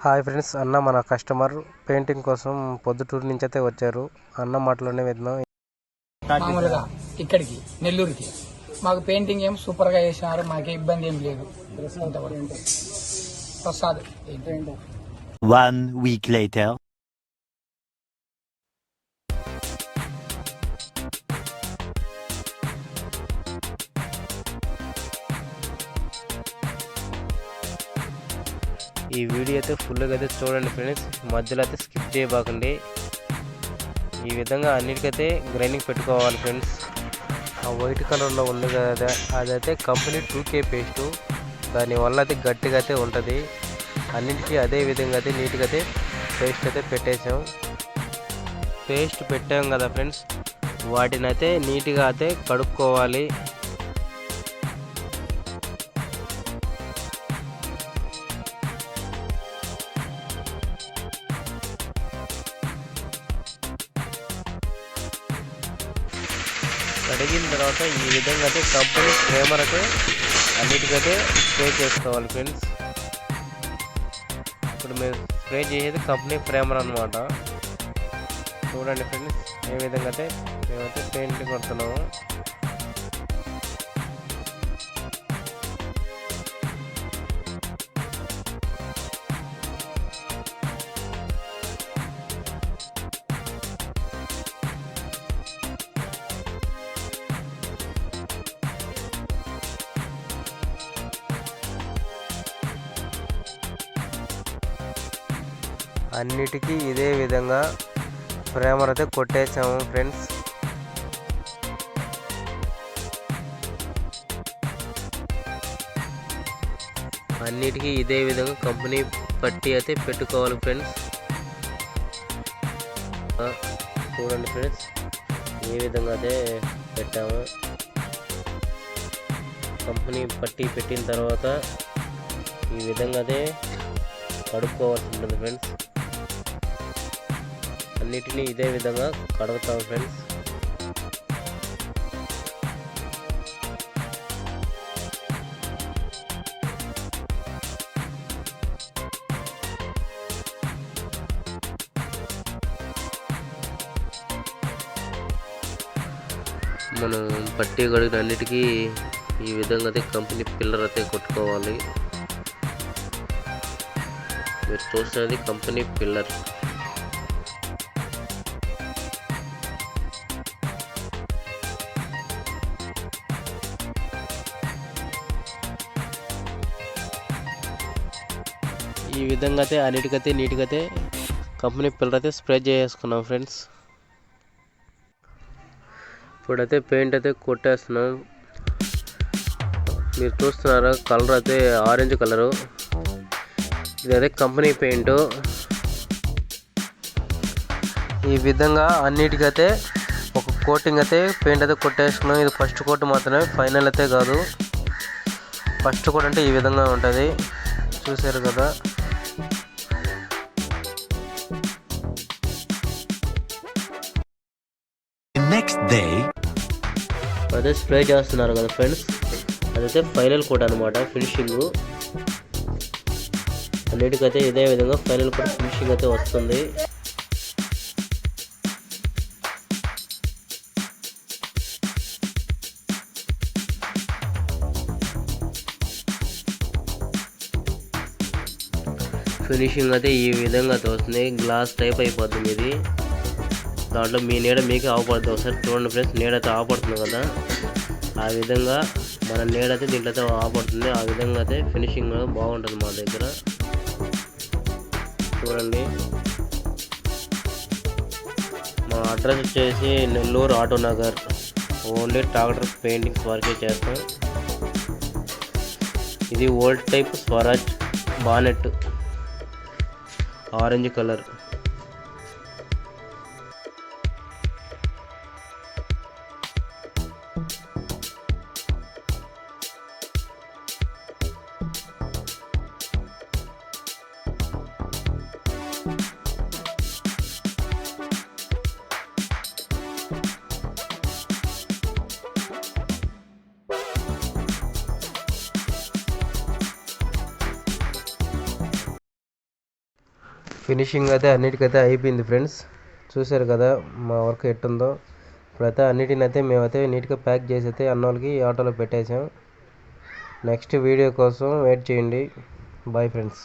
Hi friends, అన్న మన customer painting కోసం పొద్దుటూరు నుంచి అయితే వచ్చారు. అన్న మాటలోనే విద్దాం. మామూలుగా ఇక్కడికి నెల్లూరుకి మాకు పెయింటింగ్ ఏం సూపర్ గా చేసినారు. మాకే ఇబ్బంది ఏం లేదు. Prasad 1 week later. ఈ వీడియో అయితే ఫుల్గా అయితే చూడండి ఫ్రెండ్స్, మధ్యలో అయితే స్కిప్ చేయబాకండి. ఈ విధంగా అన్నిటికైతే గ్రైండింగ్ పెట్టుకోవాలి ఫ్రెండ్స్. ఆ వైట్ కలర్లో ఉంది కదా, అదైతే కంపెనీ 2K పేస్టు. దానివల్ల అయితే గట్టిగా అయితే ఉంటుంది. అన్నింటికీ అదే విధంగా అయితే నీట్గా అయితే పేస్ట్ అయితే పెట్టేసాం. పేస్ట్ పెట్టాం కదా ఫ్రెండ్స్, వాటిని అయితే నీట్గా అయితే కడుక్కోవాలి. కడిగిన తర్వాత ఈ విధంగా అయితే కంపెనీ ఫ్రేమర్ అయితే అన్నిటికైతే స్ప్రే చేసుకోవాలి ఫ్రెండ్స్. ఇప్పుడు మేము స్ప్రే చేసేది కంపెనీ ఫ్రేమర్ అనమాట. చూడండి ఫ్రెండ్స్, ఏ విధంగా అయితే మేమైతే పెయింట్ కొడుతున్నాము. అన్నిటికీ ఇదే విధంగా ఫ్రేమర్ అయితే కొట్టేసాము ఫ్రెండ్స్. అన్నిటికీ ఇదే విధంగా కంపెనీ పట్టి అయితే పెట్టుకోవాలి ఫ్రెండ్స్. చూడండి ఫ్రెండ్స్, ఏ విధంగా అయితే పెట్టాము. కంపెనీ పట్టి పెట్టిన తర్వాత ఈ విధంగా అయితే కడుక్కోవాల్సి ఉంటుంది ఫ్రెండ్స్. అన్నిటినీ ఇదే విధంగా కడుగుతాం ఫ్రెండ్స్. మనం పట్టి కడిగిన అన్నిటికీ ఈ విధంగా అయితే కంపెనీ పిల్లర్ అయితే కొట్టుకోవాలి. మీరు చూస్తున్నది కంపెనీ పిల్లర్. ఈ విధంగా అయితే అన్నిటికైతే నీట్గా అయితే కంపెనీ పిల్లర్ అయితే స్ప్రే చేసుకున్నాం ఫ్రెండ్స్. ఇప్పుడైతే పెయింట్ అయితే కొట్టేస్తున్నాం. మీరు చూస్తున్నారా, కలర్ అయితే ఆరెంజ్ కలరు. ఇదైతే కంపెనీ పెయింట్. ఈ విధంగా అన్నిటికైతే ఒక కోటింగ్ అయితే పెయింట్ అయితే కొట్టేసుకున్నాం. ఇది ఫస్ట్ కోట్ మాత్రమే, ఫైనల్ అయితే కాదు. ఫస్ట్ కోట్ అంటే ఈ విధంగా ఉంటుంది, చూసారు కదా. Next day. అదే స్ప్రే చేస్తున్నారు కదా ఫ్రెండ్స్, అదైతే ఫైనల్ కోట్ అనమాట, ఫినిషింగ్. అన్నిటికైతే ఇదే విధంగా ఫైనల్ కోట్ ఫినిషింగ్ అయితే వస్తుంది. ఫినిషింగ్ అయితే ఈ విధంగా అయితే వస్తుంది. గ్లాస్ టైప్ అయిపోతుంది ఇది. దాంట్లో మీ నీడ మీకు ఆవపడుతుంది. ఒకసారి చూడండి ఫ్రెండ్స్, నీడ అయితే ఆవపడుతుంది కదా, ఆ విధంగా మన నీడ అయితే దీంట్లో అయితే ఆవపడుతుంది. ఆ విధంగా అయితే ఫినిషింగ్ బాగుంటుంది మా దగ్గర. చూడండి, మా అడ్రస్ వచ్చేసి Nellore auto Nagar. Only tractor paintings వరకే చేస్తాం. ఇది old type Swaraj bonnet, orange colour. Finishing అయితే అన్నిటికైతే అయిపోయింది ఫ్రెండ్స్. చూశారు కదా మా వర్క్ ఎట్టుందో. ఇప్పుడైతే అన్నిటిని అయితే మేమైతే నీట్గా ప్యాక్ చేసి అయితే అన్నోళ్ళకి ఆటోలో పెట్టేసాం. నెక్స్ట్ వీడియో కోసం వెయిట్ చేయండి. Bye friends.